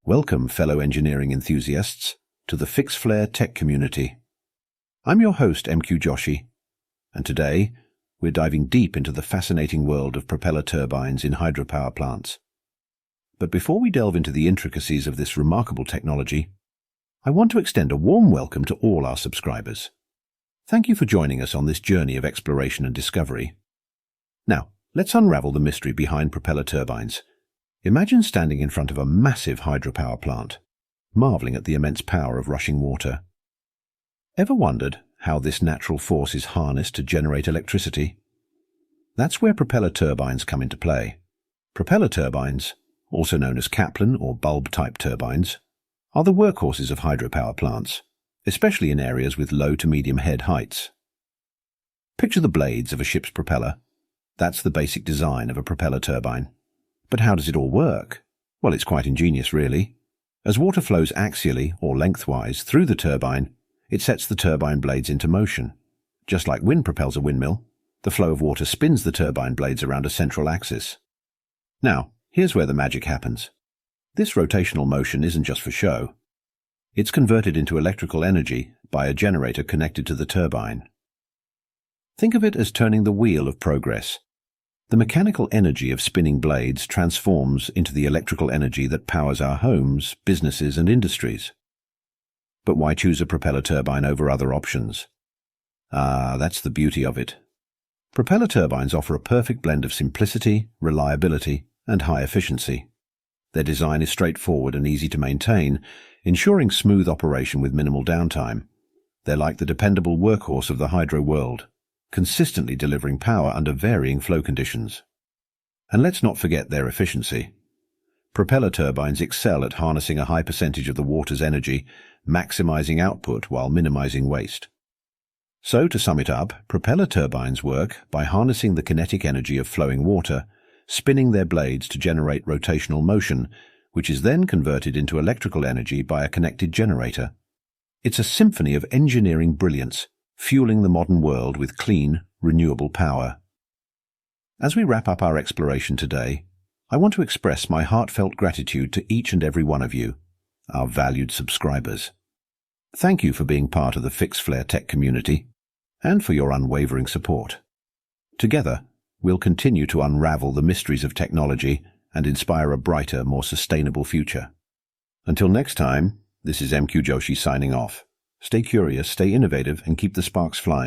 Welcome, fellow engineering enthusiasts, to the Fixed-Flare tech community. I'm your host, MQ Joshi, and today we're diving deep into the fascinating world of propeller turbines in hydropower plants. But before we delve into the intricacies of this remarkable technology, I want to extend a warm welcome to all our subscribers. Thank you for joining us on this journey of exploration and discovery. Now, let's unravel the mystery behind propeller turbines. Imagine standing in front of a massive hydropower plant, marveling at the immense power of rushing water. Ever wondered how this natural force is harnessed to generate electricity? That's where propeller turbines come into play. Propeller turbines, also known as Kaplan or bulb-type turbines, are the workhorses of hydropower plants, especially in areas with low to medium head heights. Picture the blades of a ship's propeller. That's the basic design of a propeller turbine. But how does it all work? Well, it's quite ingenious, really. As water flows axially or lengthwise through the turbine, it sets the turbine blades into motion. Just like wind propels a windmill, the flow of water spins the turbine blades around a central axis. Now, here's where the magic happens. This rotational motion isn't just for show. It's converted into electrical energy by a generator connected to the turbine. Think of it as turning the wheel of progress. The mechanical energy of spinning blades transforms into the electrical energy that powers our homes, businesses, and industries. But why choose a propeller turbine over other options? That's the beauty of it. Propeller turbines offer a perfect blend of simplicity, reliability, and high efficiency. Their design is straightforward and easy to maintain, ensuring smooth operation with minimal downtime. They're like the dependable workhorse of the hydro world, consistently delivering power under varying flow conditions. And let's not forget their efficiency. Propeller turbines excel at harnessing a high percentage of the water's energy, maximizing output while minimizing waste. So, to sum it up, propeller turbines work by harnessing the kinetic energy of flowing water, spinning their blades to generate rotational motion, which is then converted into electrical energy by a connected generator. It's a symphony of engineering brilliance, fueling the modern world with clean, renewable power. As we wrap up our exploration today, I want to express my heartfelt gratitude to each and every one of you, our valued subscribers. Thank you for being part of the Fixed-Flare tech community and for your unwavering support. Together, we'll continue to unravel the mysteries of technology and inspire a brighter, more sustainable future. Until next time, this is MQ Joshi signing off. Stay curious, stay innovative, and keep the sparks flying.